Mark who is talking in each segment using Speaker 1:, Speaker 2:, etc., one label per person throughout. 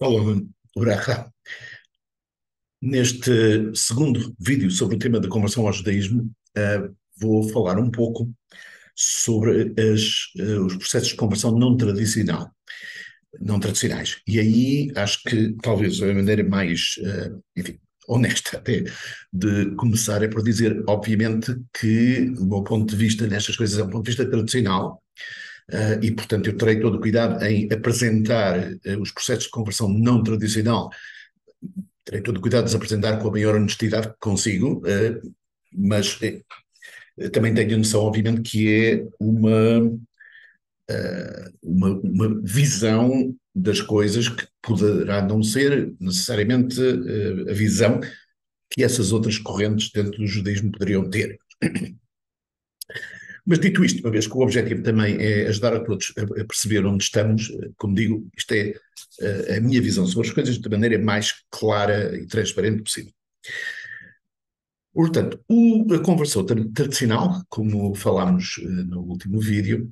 Speaker 1: Olá, Uraha. Neste segundo vídeo sobre o tema da conversão ao judaísmo, vou falar um pouco sobre os processos de conversão não tradicionais. E aí acho que talvez a maneira mais, enfim, honesta até de começar é por dizer, obviamente, que o meu ponto de vista nestas coisas é um ponto de vista tradicional. E, portanto, eu terei todo o cuidado em apresentar os processos de conversão não tradicional. Terei todo o cuidado de os apresentar com a maior honestidade que consigo, mas também tenho noção, obviamente, que é uma visão das coisas que poderá não ser necessariamente a visão que essas outras correntes dentro do judaísmo poderiam ter. Mas dito isto, uma vez que o objetivo também é ajudar a todos a perceber onde estamos, como digo, isto é a minha visão sobre as coisas da maneira mais clara e transparente possível. Portanto, a conversão tradicional, como falámos no último vídeo,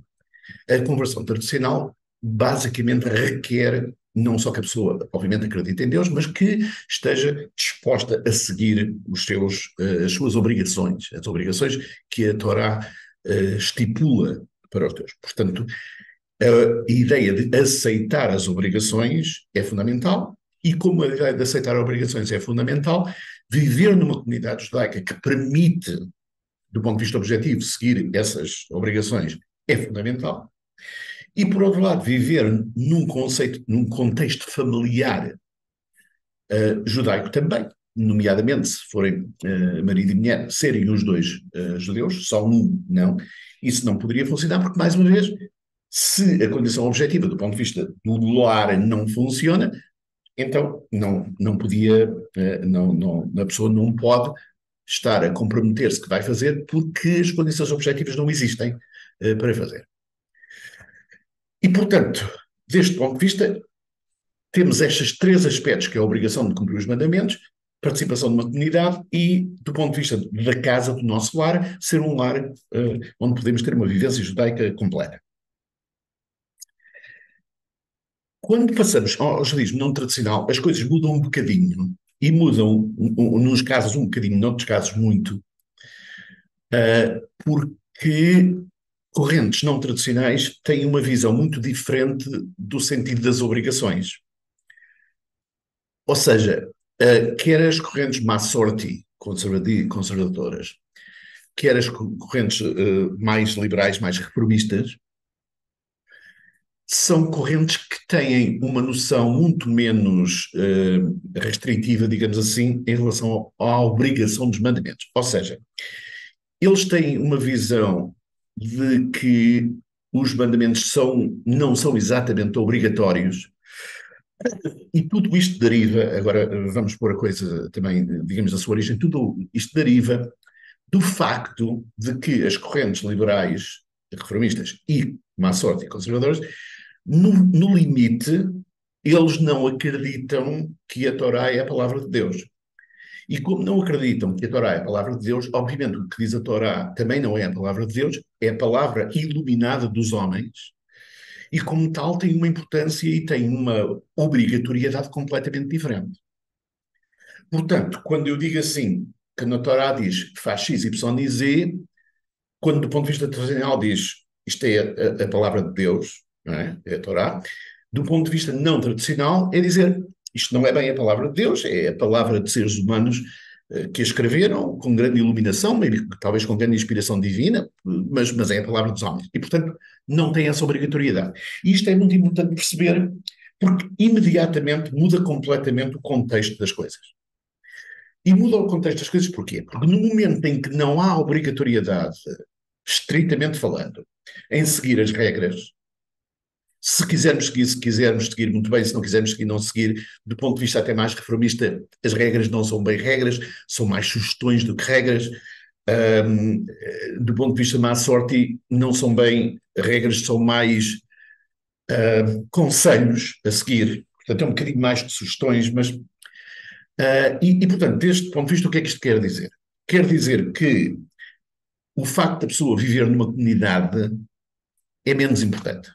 Speaker 1: a conversão tradicional basicamente requer não só que a pessoa, obviamente, acredite em Deus, mas que esteja disposta a seguir as suas obrigações, as obrigações que a Torá estipula para os Deus. Portanto, a ideia de aceitar as obrigações é fundamental, e como a ideia de aceitar obrigações é fundamental, viver numa comunidade judaica que permite, do ponto de vista objetivo, seguir essas obrigações é fundamental. E, por outro lado, viver num contexto familiar judaico também, nomeadamente se forem marido e mulher, serem os dois judeus, só um não, isso não poderia funcionar porque, mais uma vez, se a condição objetiva do ponto de vista do lar não funciona, então não podia, a pessoa não pode estar a comprometer-se que vai fazer porque as condições objetivas não existem para fazer. E, portanto, deste ponto de vista, temos estes três aspectos, que é a obrigação de cumprir os mandamentos, participação de uma comunidade e, do ponto de vista da casa, do nosso lar, ser um lar onde podemos ter uma vivência judaica completa. Quando passamos ao judaísmo não tradicional, as coisas mudam um bocadinho, e mudam, nos casos um bocadinho, noutros casos muito, porque correntes não tradicionais têm uma visão muito diferente do sentido das obrigações. Ou seja, quer as correntes Massorti, conservadoras, quer as correntes mais liberais, mais reformistas, são correntes que têm uma noção muito menos restritiva, digamos assim, em relação à obrigação dos mandamentos. Ou seja, eles têm uma visão de que os mandamentos não são exatamente obrigatórios, e tudo isto deriva, agora vamos pôr a coisa também, digamos, a sua origem, tudo isto deriva do facto de que as correntes liberais, reformistas e má sorte e conservadoras, no limite, eles não acreditam que a Torá é a palavra de Deus. E como não acreditam que a Torá é a palavra de Deus, obviamente o que diz a Torá também não é a palavra de Deus, é a palavra iluminada dos homens, e como tal tem uma importância e tem uma obrigatoriedade completamente diferente. Portanto, quando eu digo assim, que na Torá diz faz X, Y e Z, quando do ponto de vista tradicional diz isto é a palavra de Deus, não é? É a Torá, do ponto de vista não tradicional é dizer isto não é bem a palavra de Deus, é a palavra de seres humanos que a escreveram com grande iluminação, talvez com grande inspiração divina, mas é a palavra dos homens. E, portanto, não tem essa obrigatoriedade. E isto é muito importante perceber, porque imediatamente muda completamente o contexto das coisas. E muda o contexto das coisas porquê? Porque no momento em que não há obrigatoriedade, estritamente falando, em seguir as regras, se quisermos seguir muito bem, se não quisermos seguir, não seguir, do ponto de vista até mais reformista, as regras não são bem regras, são mais sugestões do que regras. Do ponto de vista má sorte, não são bem regras, são mais conselhos a seguir. Portanto, é um bocadinho mais de sugestões, mas portanto, deste ponto de vista, o que é que isto quer dizer? Quer dizer que o facto da pessoa viver numa comunidade é menos importante.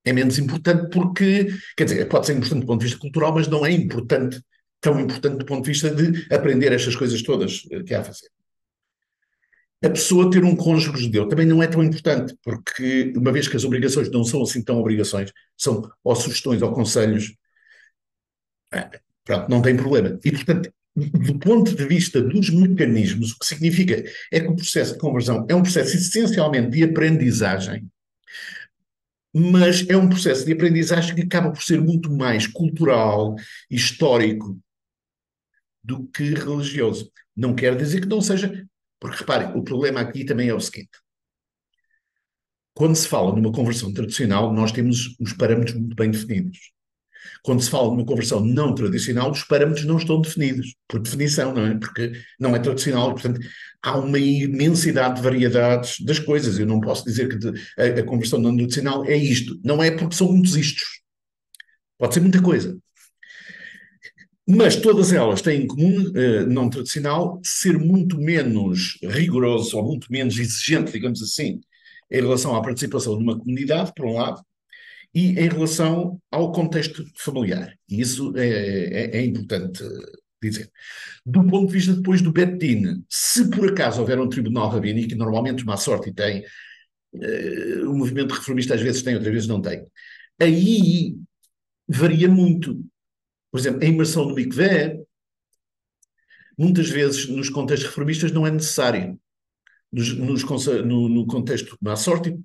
Speaker 1: é menos importante porque, quer dizer, pode ser importante do ponto de vista cultural, mas não é importante, tão importante do ponto de vista de aprender estas coisas todas que há a fazer. A pessoa ter um cônjuge judeu também não é tão importante, porque uma vez que as obrigações não são assim tão obrigações, são ou sugestões ou conselhos, pronto, não tem problema. E, portanto, do ponto de vista dos mecanismos, o que significa é que o processo de conversão é um processo essencialmente de aprendizagem, mas é um processo de aprendizagem que acaba por ser muito mais cultural, histórico, do que religioso. Não quer dizer que não seja, porque reparem, o problema aqui também é o seguinte: quando se fala numa conversão tradicional, nós temos os parâmetros muito bem definidos. Quando se fala numa conversão não tradicional, os parâmetros não estão definidos, por definição, não é? Porque não é tradicional, portanto, há uma imensidade de variedades das coisas. Eu não posso dizer que a conversão não tradicional é isto. Não é porque são muitos istos. Pode ser muita coisa. Mas todas elas têm em comum, não tradicional, ser muito menos rigoroso ou muito menos exigente, digamos assim, em relação à participação de uma comunidade, por um lado, e em relação ao contexto familiar. E isso é importante dizer. Do ponto de vista depois do Bet Din, se por acaso houver um tribunal rabínico, e normalmente má sorte e tem, o movimento reformista às vezes tem, outras vezes não tem, aí varia muito. Por exemplo, a imersão no mikvé, muitas vezes nos contextos reformistas não é necessário. No contexto má sorte,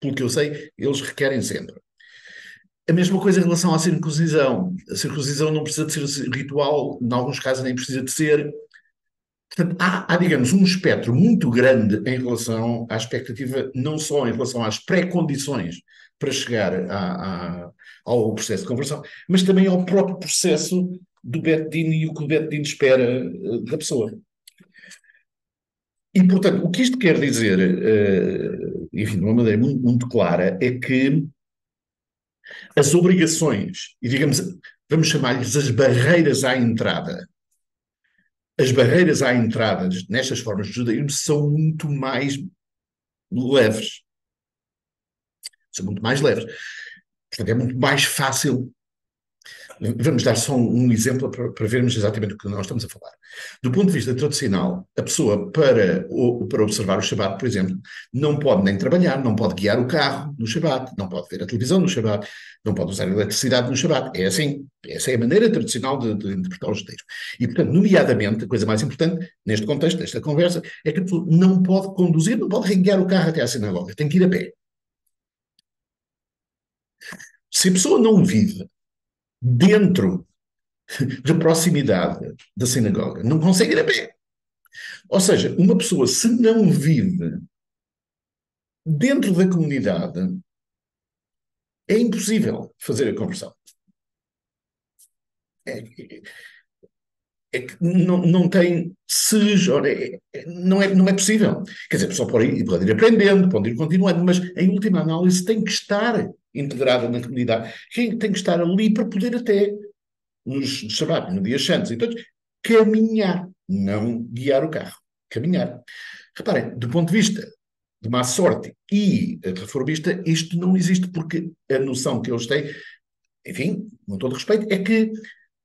Speaker 1: pelo que eu sei, eles requerem sempre. A mesma coisa em relação à circuncisão. A circuncisão não precisa de ser ritual, em alguns casos nem precisa de ser. Portanto, digamos, um espectro muito grande em relação à expectativa, não só em relação às pré-condições para chegar ao processo de conversão, mas também ao próprio processo do Bet Din e o que o Bet Din espera da pessoa. E, portanto, o que isto quer dizer, enfim, de uma maneira muito, muito clara, é que as obrigações, e digamos, vamos chamar-lhes as barreiras à entrada nestas formas de judaísmo são muito mais leves. São muito mais leves. Portanto, é muito mais fácil. Vamos dar só um exemplo para vermos exatamente o que nós estamos a falar. Do ponto de vista tradicional, a pessoa, para observar o Shabat, por exemplo, não pode nem trabalhar, não pode guiar o carro no Shabat, não pode ver a televisão no Shabat, não pode usar a eletricidade no Shabat. É assim. Essa é a maneira tradicional de interpretar os judaísmo. E, portanto, nomeadamente, a coisa mais importante, neste contexto, nesta conversa, é que a pessoa não pode conduzir, não pode guiar o carro até à sinagoga, tem que ir a pé. Se a pessoa não vive dentro de proximidade da sinagoga, não consegue ir a pé. Ou seja, uma pessoa, se não vive dentro da comunidade, é impossível fazer a conversão. É, é que não tem não é possível. Quer dizer, a pessoa pode ir aprendendo, pode ir continuando, mas em última análise tem que estar integrada na comunidade. Quem tem que estar ali para poder até nos Shabat, no dia santos, então, caminhar, não guiar o carro, caminhar. Reparem, do ponto de vista de má sorte e reformista, isto não existe porque a noção que eles têm, enfim, com todo respeito, é que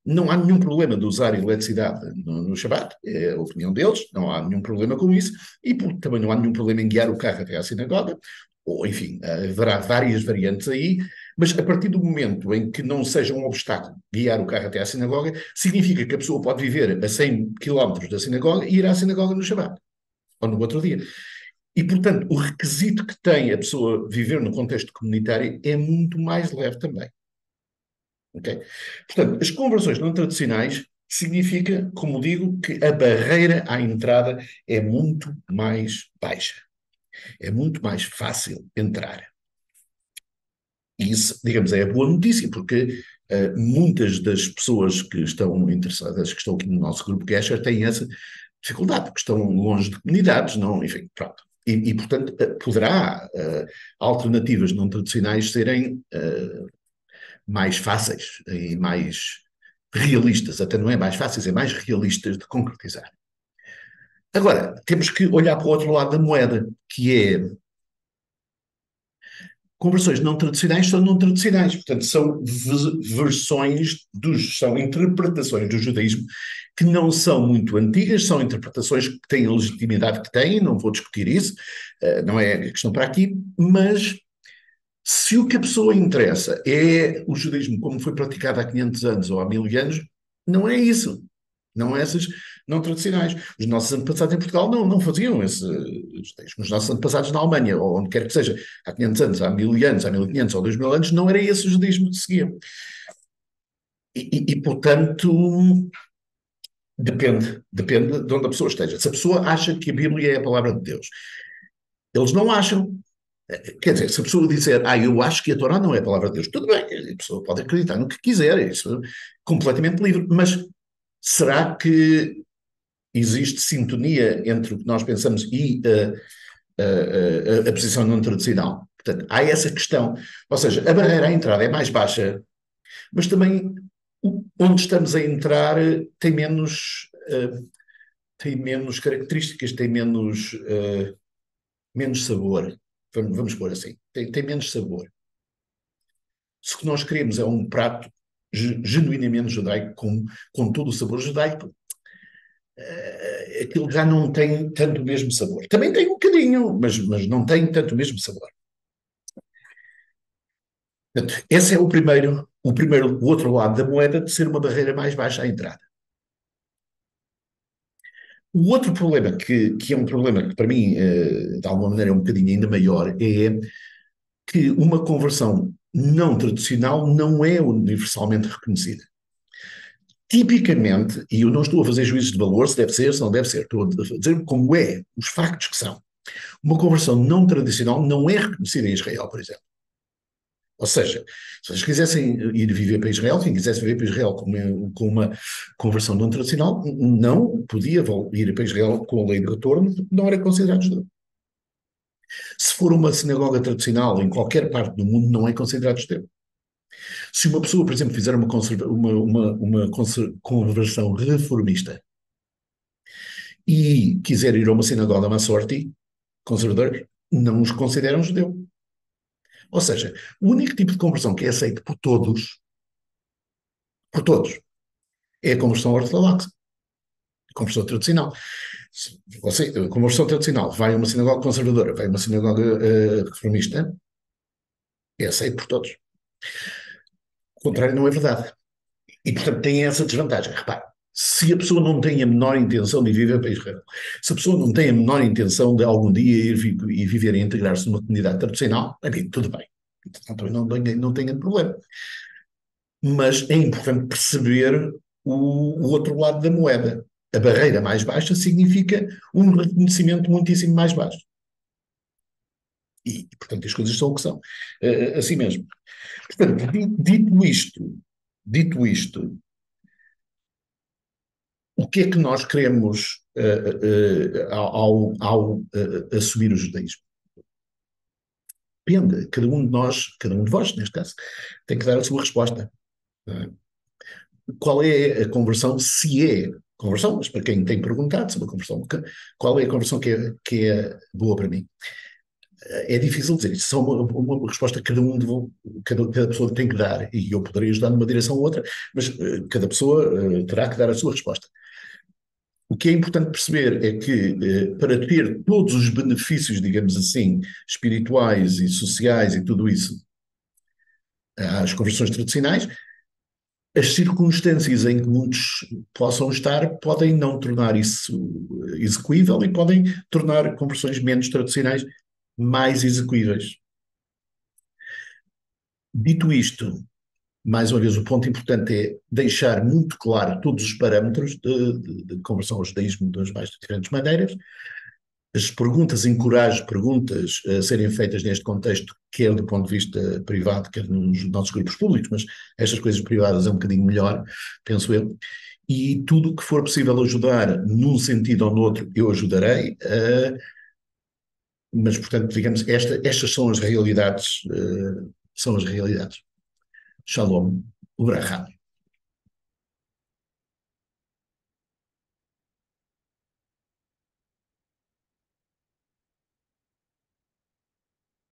Speaker 1: não há nenhum problema de usar eletricidade no Shabat, é a opinião deles, não há nenhum problema com isso, e também não há nenhum problema em guiar o carro até à sinagoga, ou enfim, haverá várias variantes aí, mas a partir do momento em que não seja um obstáculo guiar o carro até à sinagoga, significa que a pessoa pode viver a 100 quilómetros da sinagoga e ir à sinagoga no Shabat, ou no outro dia. E, portanto, o requisito que tem a pessoa viver no contexto comunitário é muito mais leve também. Okay? Portanto, as conversões não tradicionais significa, como digo, que a barreira à entrada é muito mais baixa. É muito mais fácil entrar. E isso, digamos, é a boa notícia, porque muitas das pessoas que estão interessadas, que estão aqui no nosso grupo Gesher, têm essa dificuldade, porque estão longe de comunidades, não, enfim, pronto. Portanto, poderá alternativas não tradicionais serem mais fáceis e mais realistas, até não é mais fáceis, é mais realistas de concretizar. Agora, temos que olhar para o outro lado da moeda, que é Conversões não tradicionais são não tradicionais, portanto, são versões são interpretações do judaísmo que não são muito antigas, são interpretações que têm a legitimidade que têm, não vou discutir isso, não é a questão para aqui, mas se o que a pessoa interessa é o judaísmo como foi praticado há 500 anos ou há 1000 anos, não é isso. Não essas não tradicionais. Os nossos antepassados em Portugal não faziam esse judaísmo. Os nossos antepassados na Alemanha, ou onde quer que seja, há 500 anos, há 1000 anos, há 1500 ou 2000 anos, não era esse o judaísmo que seguiam. Portanto, depende de onde a pessoa esteja. Se a pessoa acha que a Bíblia é a palavra de Deus, eles não acham. Quer dizer, se a pessoa disser, eu acho que a Torá não é a palavra de Deus, tudo bem, a pessoa pode acreditar no que quiser, isso é completamente livre, mas será que existe sintonia entre o que nós pensamos e a posição não tradicional? Portanto, há essa questão, ou seja, a barreira à entrada é mais baixa, mas também onde estamos a entrar tem menos características, tem menos sabor, vamos pôr assim, tem menos sabor. Se o que nós queremos é um prato genuinamente judaico, com todo o sabor judaico, aquilo já não tem tanto o mesmo sabor. Também tem um bocadinho, mas não tem tanto o mesmo sabor. Portanto, esse é o outro lado da moeda de ser uma barreira mais baixa à entrada. O outro problema, que é um problema que para mim, de alguma maneira, é um bocadinho ainda maior, é que uma conversão não tradicional não é universalmente reconhecida. Tipicamente, e eu não estou a fazer juízos de valor, se deve ser, se não deve ser, estou a dizer como é, os factos que são. Uma conversão não tradicional não é reconhecida em Israel, por exemplo. Ou seja, se eles quisessem ir viver para Israel, quem quisesse viver para Israel com uma conversão não tradicional, não podia ir para Israel com a lei de retorno, não era considerado judeu. Se for uma sinagoga tradicional em qualquer parte do mundo, não é considerado judeu. Se uma pessoa, por exemplo, fizer uma conversão reformista e quiser ir a uma sinagoga Massorti, conservador, não os consideram judeu. Ou seja, o único tipo de conversão que é aceito por todos, é a conversão ortodoxa, a conversão tradicional. A conversão tradicional vai a uma sinagoga conservadora, vai a uma sinagoga reformista, é aceito por todos. O contrário não é verdade. E, portanto, tem essa desvantagem. Repare, se a pessoa não tem a menor intenção de viver para Israel, se a pessoa não tem a menor intenção de algum dia ir e viver e integrar-se numa comunidade tradicional, bem, tudo bem. Então, não tenho problema. Mas é importante perceber o outro lado da moeda. A barreira mais baixa significa um reconhecimento muitíssimo mais baixo. Portanto, as coisas são o que são. Assim mesmo. Portanto, dito isto, o que é que nós queremos ao assumir o judaísmo? Depende, cada um de nós, cada um de vós, neste caso, tem que dar a sua resposta. Qual é a conversão, se é conversão, mas para quem tem perguntado sobre a conversão, qual é a conversão que é boa para mim? É difícil dizer, isso é uma resposta que cada pessoa tem que dar, e eu poderia ajudar numa direção ou outra, mas cada pessoa terá que dar a sua resposta. O que é importante perceber é que, para ter todos os benefícios, digamos assim, espirituais e sociais e tudo isso, às conversões tradicionais, as circunstâncias em que muitos possam estar podem não tornar isso execuível e podem tornar conversões menos tradicionais mais execuíveis. Dito isto, mais uma vez, o ponto importante é deixar muito claro todos os parâmetros de conversão ao judaísmo das mais diferentes maneiras. As perguntas, encorajo perguntas a serem feitas neste contexto, quer do ponto de vista privado, quer nos nossos grupos públicos, mas estas coisas privadas é um bocadinho melhor, penso eu. E tudo o que for possível ajudar num sentido ou no outro, eu ajudarei. Mas, portanto, digamos, estas são as realidades, Shalom, Ubrahá.